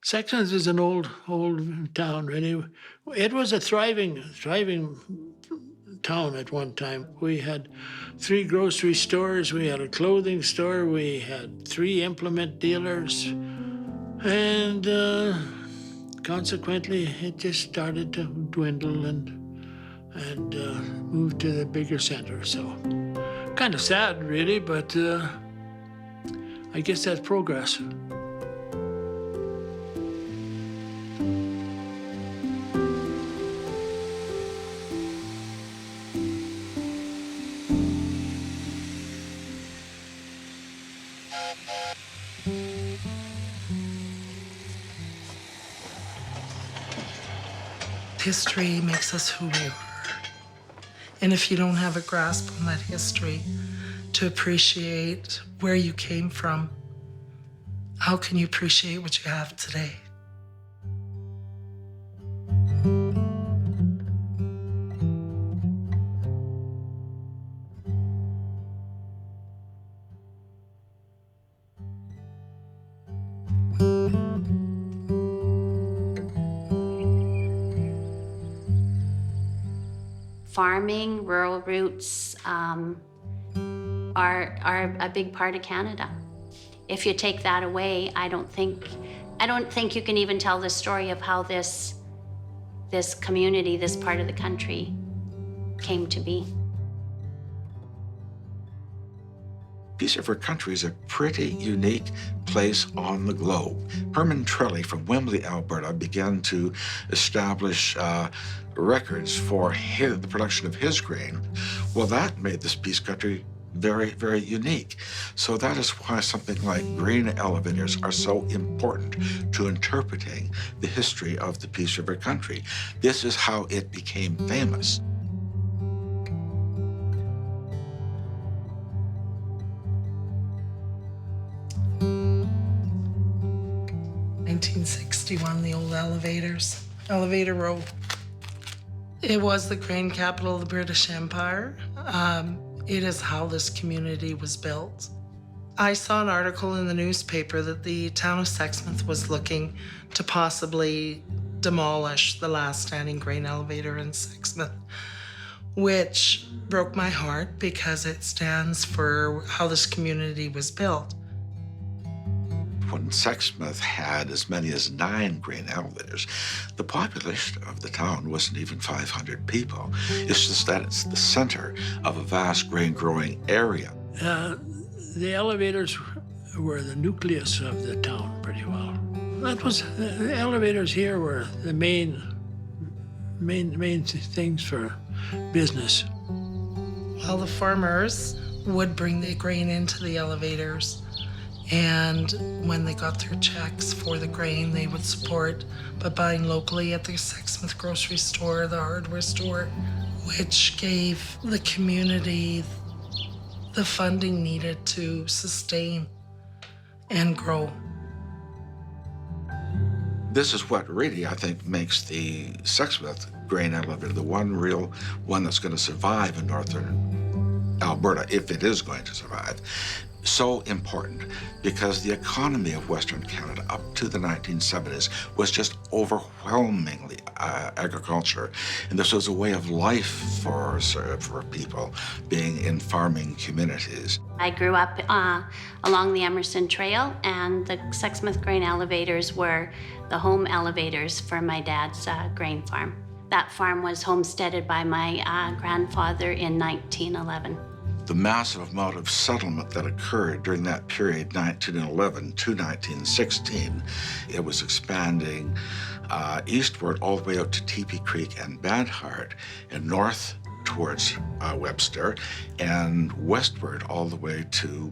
Sexsmith is an old town, really. It was a thriving town at one time. We had 3 grocery stores, we had a clothing store, we had 3 implement dealers, and consequently, it just started to dwindle and move to the bigger center. So, kind of sad, really, but I guess that's progress. History makes us who we are. And if you don't have a grasp on that history to appreciate where you came from, how can you appreciate what you have today? Farming, rural roots are a big part of Canada. If you take that away, I don't think you can even tell the story of how this community, this part of the country, came to be. Piece of our country is a pretty unique place on the globe. Herman Trelly from Wembley, Alberta, began to establish records for the production of his grain. Well, that made this piece of country very, very unique. So that is why something like grain elevators are so important to interpreting the history of the Peace River country. This is how it became famous. 1961, the old elevators, Elevator Row. It was the grain capital of the British Empire. It is how this community was built. I saw an article in the newspaper that the town of Sexsmith was looking to possibly demolish the last standing grain elevator in Sexsmith, which broke my heart because it stands for how this community was built. When Sexsmith had as many as 9 grain elevators, the population of the town wasn't even 500 people. It's just that it's the center of a vast grain-growing area. The elevators were the nucleus of the town, pretty well. The elevators here were the main things for business. Well, the farmers would bring the grain into the elevators, and when they got their checks for the grain, they would support by buying locally at the Sexsmith grocery store, the hardware store, which gave the community the funding needed to sustain and grow. This is what really, I think, makes the Sexsmith grain elevator the one real one that's going to survive in northern Alberta, if it is going to survive. So important, because the economy of Western Canada up to the 1970s was just overwhelmingly agriculture, and this was a way of life for people being in farming communities. I grew up along the Emerson Trail, and the Sexsmith Grain Elevators were the home elevators for my dad's grain farm. That farm was homesteaded by my grandfather in 1911. The massive amount of settlement that occurred during that period, 1911 to 1916, it was expanding eastward all the way out to Teepee Creek and Badhart, and north towards Webster, and westward all the way to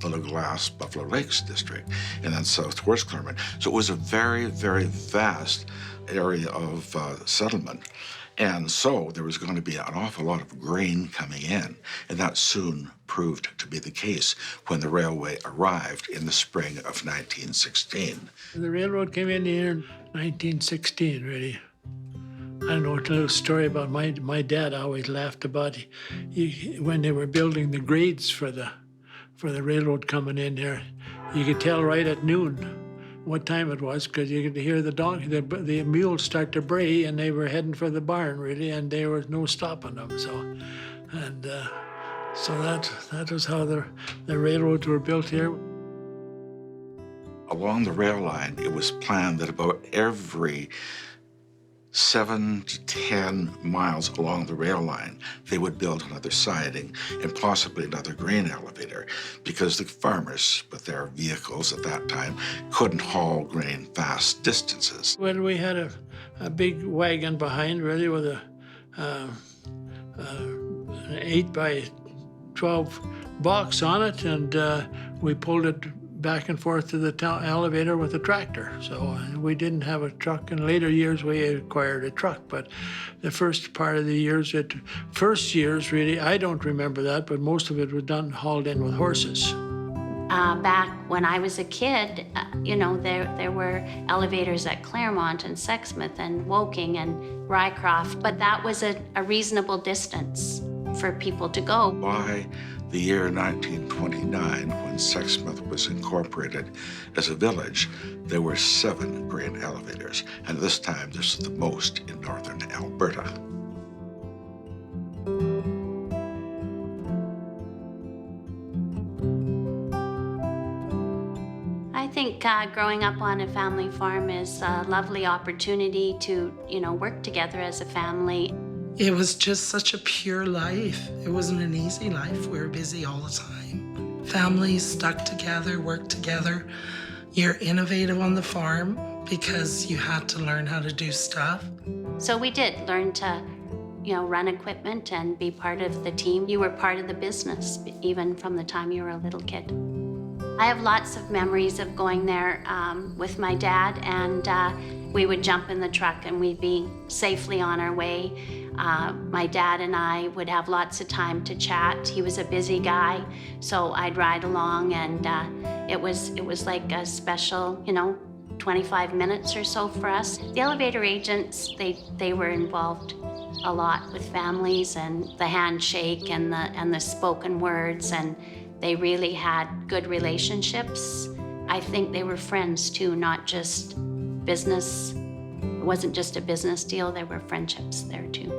the Glass Buffalo Lakes district, and then south towards Clermont. So it was a very, very vast area of settlement. And so there was going to be an awful lot of grain coming in, and that soon proved to be the case when the railway arrived in the spring of 1916. The railroad came in here in 1916, really. I don't know, a little story about my dad I always laughed about. When they were building the grades for the railroad coming in there, you could tell right at noon what time it was, because you could hear the mules start to bray, and they were heading for the barn, really, and there was no stopping them. So that was how the railroads were built here. Along the rail line, it was planned that about every 7 to 10 miles along the rail line, they would build another siding and possibly another grain elevator, because the farmers with their vehicles at that time couldn't haul grain vast distances. Well, we had a big wagon behind, really, with an 8 by 12 box on it, and we pulled it back and forth to the elevator with a tractor. So we didn't have a truck. In later years, we acquired a truck, but the first part of the years, first years really, I don't remember that, but most of it was hauled in with horses. Back when I was a kid, there were elevators at Claremont and Sexsmith and Woking and Rycroft, but that was a reasonable distance for people to go. By the year 1929, when Sexsmith was incorporated as a village, there were 7 grain elevators, and this time this is the most in northern Alberta. I think growing up on a family farm is a lovely opportunity to, work together as a family. It was just such a pure life. It wasn't an easy life. We were busy all the time. Families stuck together, worked together. You're innovative on the farm because you had to learn how to do stuff. So we did learn to, run equipment and be part of the team. You were part of the business, even from the time you were a little kid. I have lots of memories of going there with my dad, and we would jump in the truck and we'd be safely on our way. My dad and I would have lots of time to chat. He was a busy guy, so I'd ride along, and it was like a special, 25 minutes or so for us. The elevator agents, they were involved a lot with families and the handshake and the spoken words, and they really had good relationships. I think they were friends too, not just business. It wasn't just a business deal, there were friendships there too.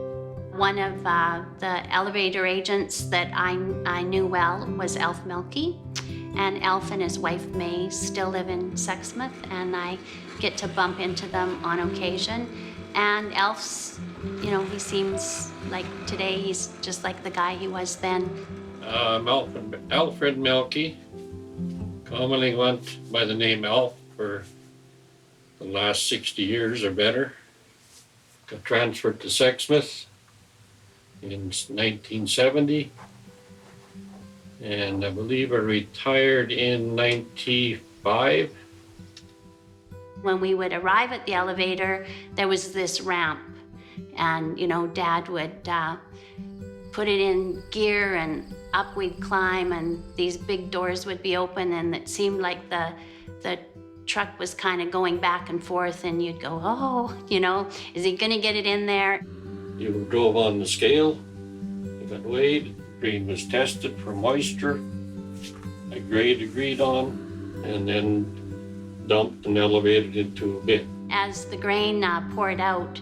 One of the elevator agents that I knew well was Alf Milke, and Alf and his wife May still live in Sexsmith, and I get to bump into them on occasion. And Alf's, he seems like today he's just like the guy he was then. Alfred Milke, commonly went by the name Alf for the last 60 years or better. Got transferred to Sexsmith in 1970, and I believe I retired in 95. When we would arrive at the elevator, there was this ramp, and Dad would put it in gear, and up we'd climb, and these big doors would be open, and it seemed like the truck was kind of going back and forth, and you'd go, is he gonna get it in there? You drove on the scale, you got weighed, grain was tested for moisture, a grade agreed on, and then dumped and elevated into a bin. As the grain poured out,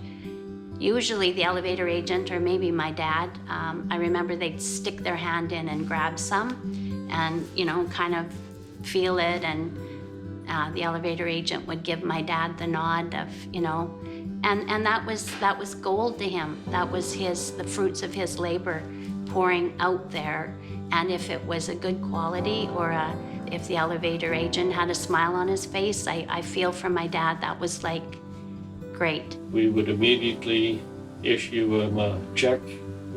usually the elevator agent or maybe my dad, I remember they'd stick their hand in and grab some and, kind of feel it, and the elevator agent would give my dad the nod of, and that was gold to him. That was the fruits of his labor pouring out there. And if it was a good quality, or if the elevator agent had a smile on his face, I feel for my dad, that was like great. We would immediately issue him a check,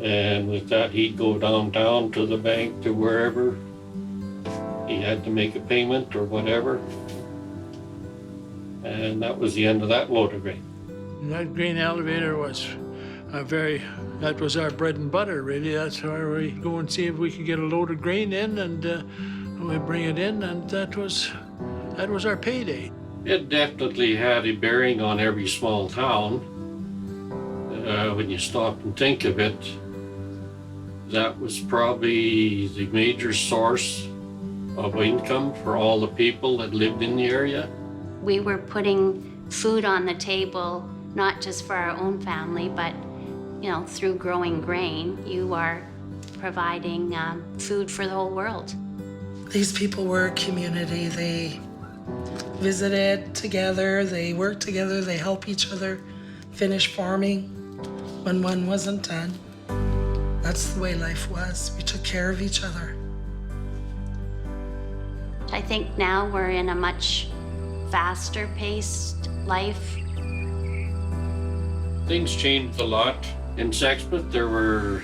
and with that he'd go downtown to the bank, to wherever he had to make a payment or whatever. And that was the end of that load of grain. That grain elevator was that was our bread and butter, really. That's where we go and see if we could get a load of grain in, and we bring it in, and that was our payday. It definitely had a bearing on every small town. When you stop and think of it, that was probably the major source of income for all the people that lived in the area. We were putting food on the table, not just for our own family, but through growing grain, you are providing food for the whole world. These people were a community. They visited together, they worked together, they helped each other finish farming when one wasn't done. That's the way life was. We took care of each other. I think now we're in a much faster paced life. Things changed a lot. In Sexsmith, there were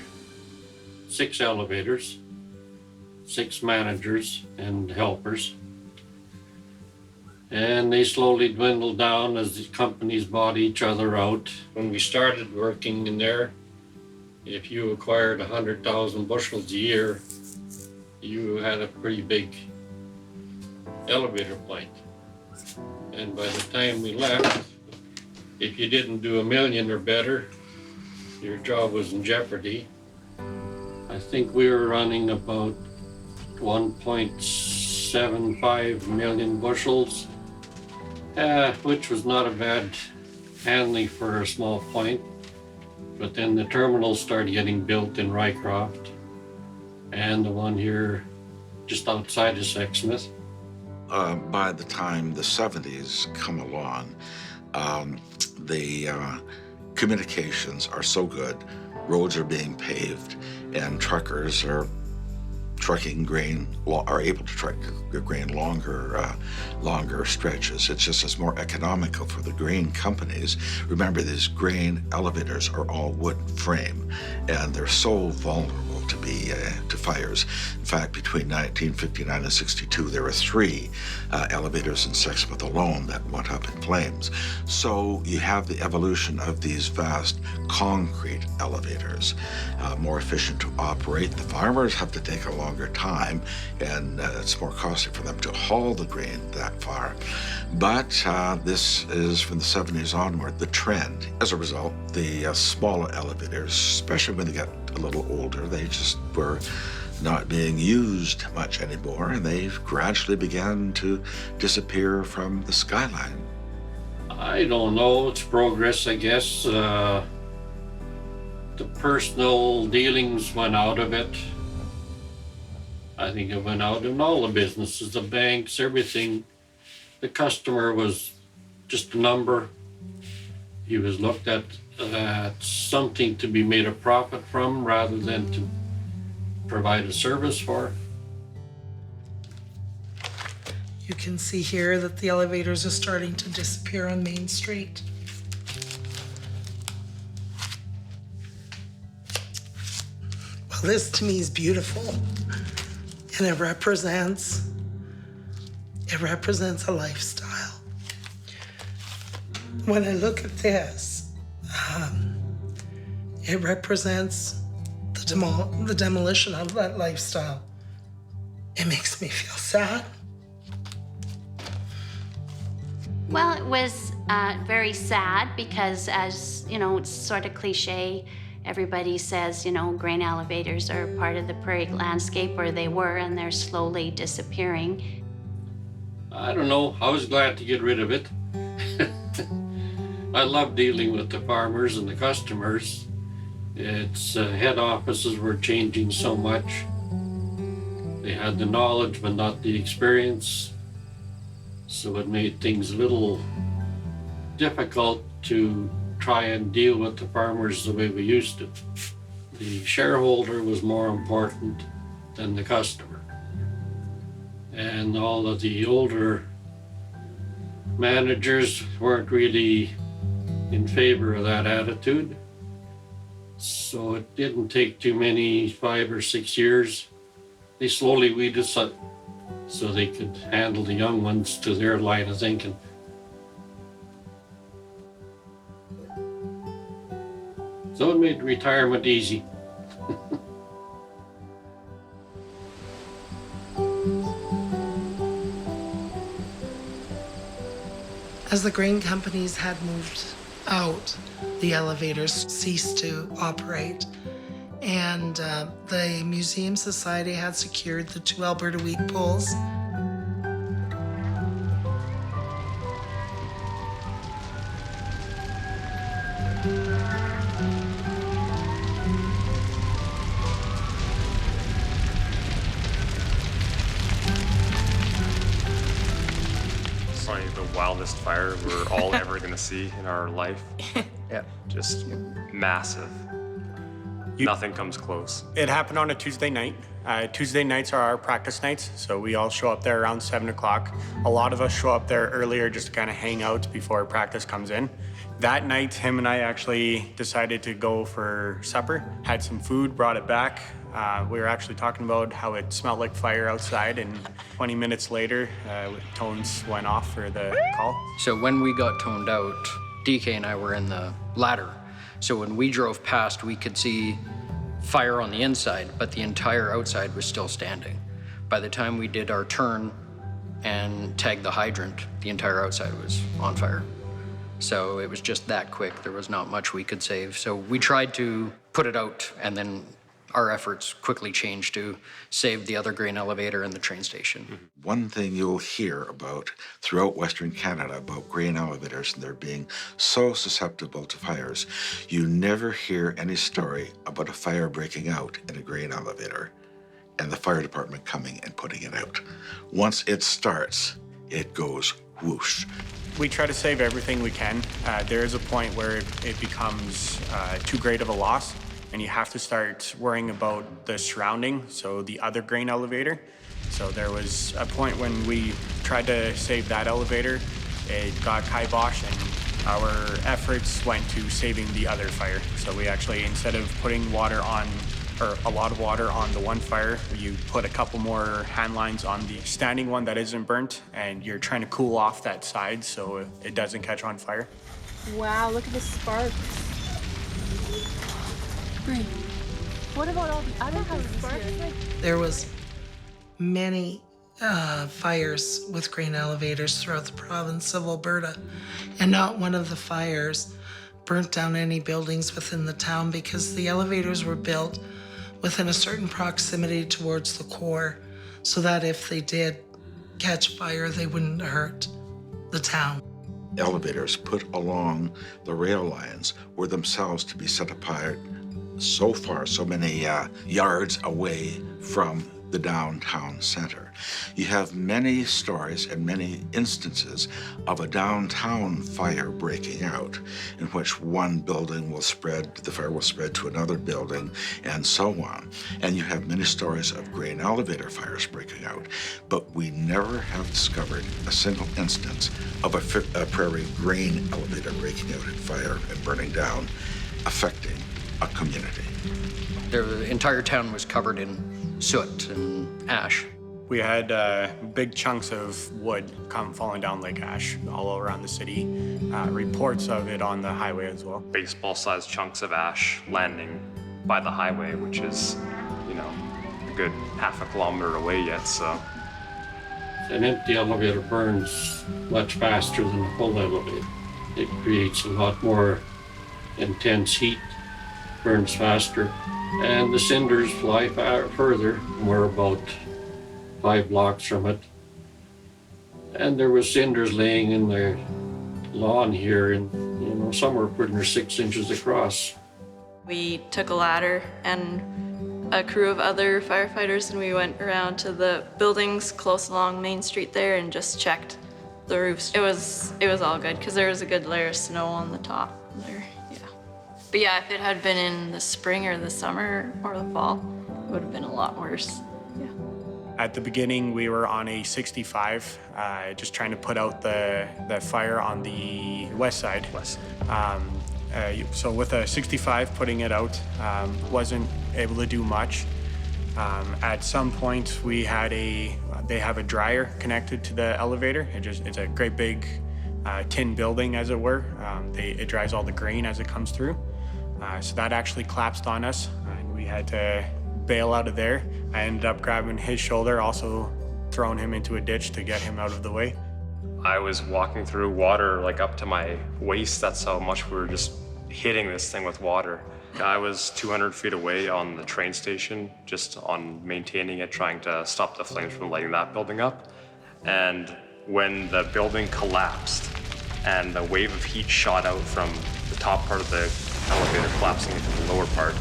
6 elevators, 6 managers and helpers. And they slowly dwindled down as the companies bought each other out. When we started working in there, if you acquired 100,000 bushels a year, you had a pretty big elevator plant. And by the time we left, if you didn't do 1 million or better, your job was in jeopardy. I think we were running about 1.75 million bushels, which was not a bad handling for a small plant. But then the terminals started getting built in Rycroft and the one here just outside of Sexsmith. By the time the 70s come along, the communications are so good, roads are being paved, and truckers are trucking grain, are able to truck grain longer stretches. It's more economical for the grain companies. Remember, these grain elevators are all wood frame, and they're so vulnerable to fires. In fact, between 1959 and 62, there were 3 elevators in Sexsmith alone that went up in flames. So you have the evolution of these vast concrete elevators, more efficient to operate. The farmers have to take a longer time, and it's more costly for them to haul the grain that far. But this is from the 70s onward, the trend. As a result, the smaller elevators, especially when they get a little older, they just were not being used much anymore, and they gradually began to disappear from the skyline. I don't know, it's progress, I guess. The personal dealings went out of it. I think it went out in all the businesses, the banks, everything. The customer was just a number. He was looked at something to be made a profit from rather than to provide a service for. You can see here that the elevators are starting to disappear on Main Street. Well, this to me is beautiful, and it represents a lifestyle. When I look at this, it represents the demolition of that lifestyle. It makes me feel sad. Well, it was very sad because, as you know, it's sort of cliche. Everybody says, grain elevators are part of the prairie landscape, or they were, and they're slowly disappearing. I don't know, I was glad to get rid of it. I love dealing with the farmers and the customers. Its head offices were changing so much. They had the knowledge, but not the experience. So it made things a little difficult to try and deal with the farmers the way we used to. The shareholder was more important than the customer. And all of the older managers weren't really in favor of that attitude. So it didn't take too many, 5 or 6 years. They slowly weeded us out so they could handle the young ones to their line of thinking. So it made retirement easy. As the grain companies had moved out, the elevators ceased to operate, and the Museum Society had secured the 2 Alberta wheat poles. probably the wildest fire we're all ever gonna see in our life. Yeah. Just massive. Nothing comes close. It happened on a Tuesday night. Tuesday nights are our practice nights, so we all show up there around 7 o'clock. A lot of us show up there earlier just to kind of hang out before practice comes in. That night, him and I actually decided to go for supper, had some food, brought it back. We were actually talking about how it smelled like fire outside, and 20 minutes later, tones went off for the call. So when we got toned out, DK and I were in the ladder. So when we drove past, we could see fire on the inside, but the entire outside was still standing. By the time we did our turn and tagged the hydrant, the entire outside was on fire. So it was just that quick. There was not much we could save. So we tried to put it out, and then our efforts quickly changed to save the other grain elevator and the train station. One thing you'll hear about throughout Western Canada about grain elevators and their being so susceptible to fires, you never hear any story about a fire breaking out in a grain elevator and the fire department coming and putting it out. Once it starts, it goes whoosh. We try to save everything we can. There is a point where it becomes too great of a loss, and you have to start worrying about the surrounding, so the other grain elevator. So there was a point when we tried to save that elevator, it got kiboshed, and our efforts went to saving the other fire. So we actually, instead of putting water on, or a lot of water on the one fire, you put a couple more hand lines on the standing one that isn't burnt, and you're trying to cool off that side so it doesn't catch on fire. Wow, look at the sparks. Great. What about all the other houses here? There was many fires with grain elevators throughout the province of Alberta, and not one of the fires burnt down any buildings within the town because the elevators were built within a certain proximity towards the core so that if they did catch fire, they wouldn't hurt the town. Elevators put along the rail lines were themselves to be set apart so far, so many yards away from the downtown center. You have many stories and many instances of a downtown fire breaking out in which one building will spread, the fire will spread to another building, and so on. And you have many stories of grain elevator fires breaking out, but we never have discovered a single instance of a Prairie grain elevator breaking out in fire and burning down, affecting a community. The entire town was covered in soot and ash. We had big chunks of wood falling down like ash all around the city. Reports of it on the highway as well. Baseball-sized chunks of ash landing by the highway, which is, a good half a kilometer away yet, so. An empty elevator burns much faster than a full elevator. It creates a lot more intense heat, burns faster, and the cinders fly further. We're about 5 blocks from it. And there was cinders laying in the lawn here, and some were putting 6 inches across. We took a ladder and a crew of other firefighters, and we went around to the buildings close along Main Street there and just checked the roofs. It was all good because there was a good layer of snow on the top there. But yeah, if it had been in the spring or the summer or the fall, it would have been a lot worse. Yeah. At the beginning, we were on a 65, just trying to put out the fire on the west side. So with a 65, putting it out, wasn't able to do much. At some point, they have a dryer connected to the elevator. It's a great big tin building, as it were. It dries all the grain as it comes through. So that actually collapsed on us, and we had to bail out of there. I ended up grabbing his shoulder, also throwing him into a ditch to get him out of the way. I was walking through water like up to my waist. That's how much we were just hitting this thing with water. I was 200 feet away on the train station, just on maintaining it, trying to stop the flames from lighting that building up. And when the building collapsed and the wave of heat shot out from the top part of the elevator collapsing into the lower part,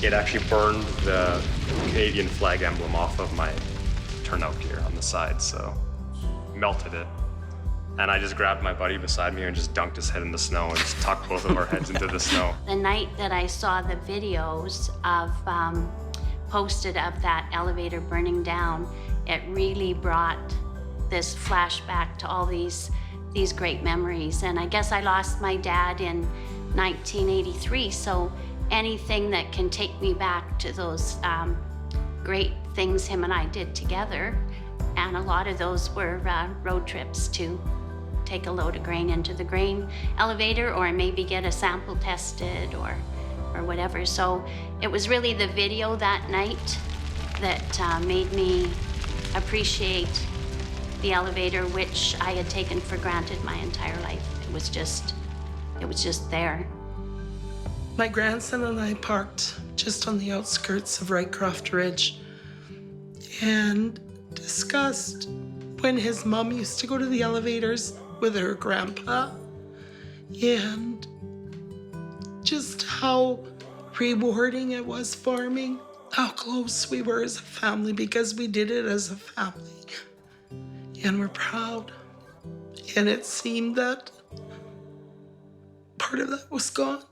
it actually burned the Canadian flag emblem off of my turnout gear on the side, so melted it. And I just grabbed my buddy beside me and just dunked his head in the snow and just tucked both of our heads into the snow. The night that I saw the videos of posted of that elevator burning down, it really brought this flashback to all these great memories. And I guess I lost my dad in 1983, so anything that can take me back to those great things him and I did together, and a lot of those were road trips to take a load of grain into the grain elevator, or maybe get a sample tested or whatever. So it was really the video that night that made me appreciate the elevator, which I had taken for granted my entire life. It was just there. My grandson and I parked just on the outskirts of Rycroft Ridge and discussed when his mom used to go to the elevators with her grandpa, and just how rewarding it was farming, how close we were as a family because we did it as a family. And we're proud. And it seemed that part of that was gone.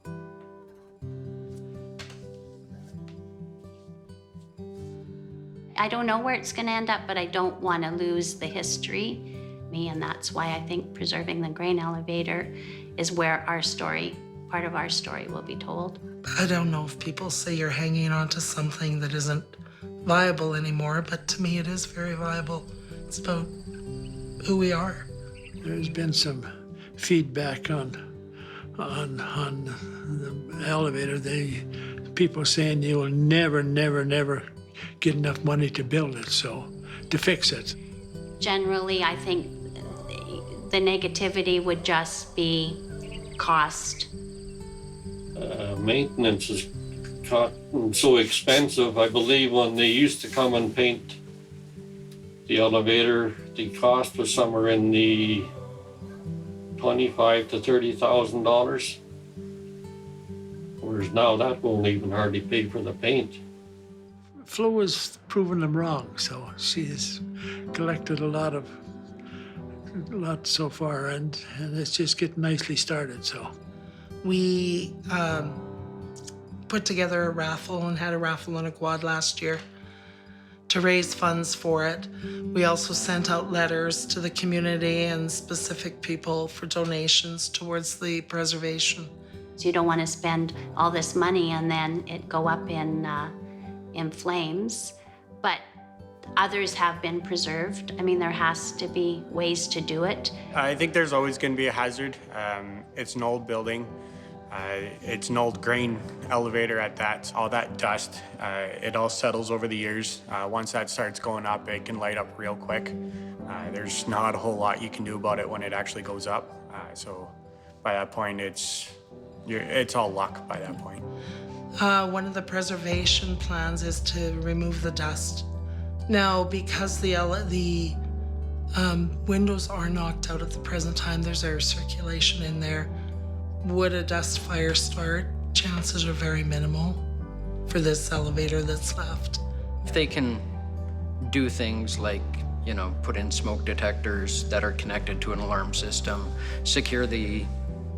I don't know where it's gonna end up, but I don't wanna lose the history. And that's why I think preserving the grain elevator is where our story, part of our story, will be told. I don't know if people say you're hanging on to something that isn't viable anymore, but to me it is very viable. It's about who we are. There's been some feedback on the elevator. People saying you will never get enough money to build it, so to fix it. Generally, I think the negativity would just be cost. Maintenance has gotten so expensive. I believe when they used to come and paint the elevator, the cost was somewhere in the $25,000 to $30,000. Whereas now that won't even hardly pay for the paint. Flo has proven them wrong, so she has collected a lot so far, and it's just getting nicely started. So We put together a raffle and had a raffle and a quad last year to raise funds for it. We also sent out letters to the community and specific people for donations towards the preservation. So you don't want to spend all this money and then it go up in flames. But others have been preserved. I mean, there has to be ways to do it. I think there's always going to be a hazard. It's an old building. It's an old grain elevator at that. All that dust, it all settles over the years. Once that starts going up, it can light up real quick. There's not a whole lot you can do about it when it actually goes up. So by that point, it's all luck by that point. One of the preservation plans is to remove the dust. Now, because the windows are knocked out at the present time, there's air circulation in there. Would a dust fire start? Chances are very minimal for this elevator that's left. If they can do things like, put in smoke detectors that are connected to an alarm system, secure the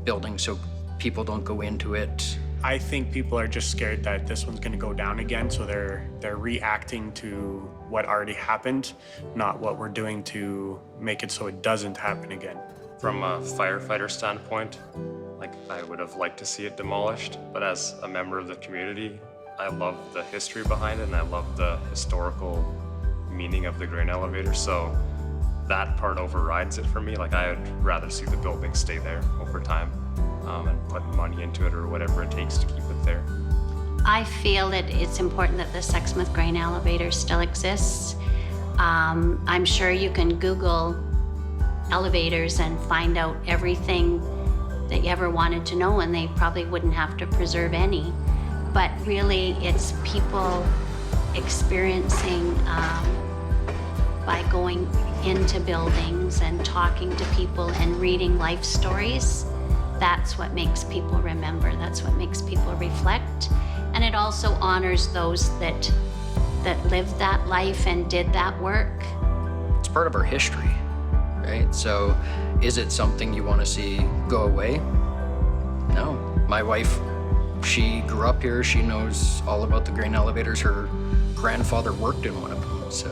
building so people don't go into it. I think people are just scared that this one's going to go down again, so they're reacting to what already happened, not what we're doing to make it so it doesn't happen again. From a firefighter standpoint, I would have liked to see it demolished, but as a member of the community, I love the history behind it and I love the historical meaning of the grain elevator, so that part overrides it for me. I would rather see the building stay there over time and put money into it or whatever it takes to keep it there. I feel that it's important that the Sexsmith Grain Elevator still exists. I'm sure you can Google elevators and find out everything that you ever wanted to know, and they probably wouldn't have to preserve any. But really, it's people experiencing by going into buildings and talking to people and reading life stories. That's what makes people remember. That's what makes people reflect. And it also honors those that lived that life and did that work. It's part of our history, right? So Is it something you want to see go away? No. My wife, she grew up here. She knows all about the grain elevators. Her grandfather worked in one of them, so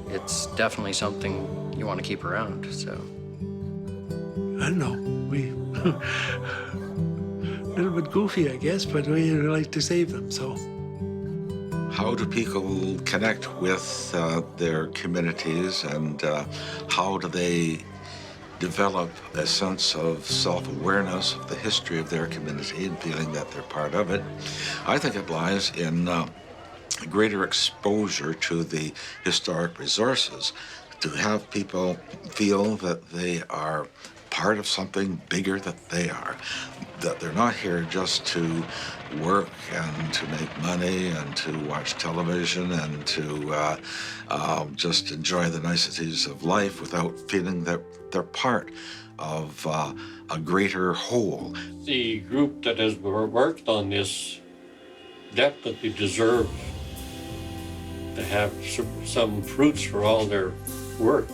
it's definitely something you want to keep around, so. I don't know, we, a little bit goofy, I guess, but we like to save them, so. How do people connect with their communities, and how do they develop a sense of self-awareness of the history of their community and feeling that they're part of it? I think it lies in greater exposure to the historic resources, to have people feel that they are part of something bigger than they are, that they're not here just to work and to make money and to watch television and to just enjoy the niceties of life without feeling that they're part of a greater whole. The group that has worked on this definitely deserves to have some fruits for all their work.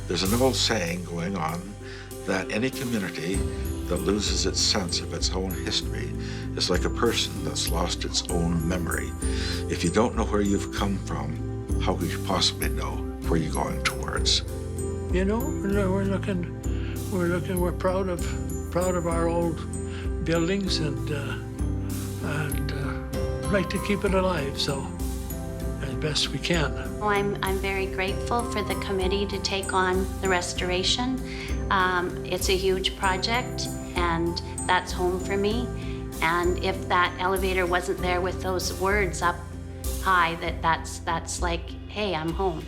There's an old saying going on that any community that loses its sense of its own history is like a person that's lost its own memory. If you don't know where you've come from, how could you possibly know where you're going towards? You know, we're proud of our old buildings and like to keep it alive, so as best we can. I'm very grateful for the committee to take on the restoration. It's a huge project, and that's home for me. And if that elevator wasn't there with those words up high, that's like, hey, I'm home.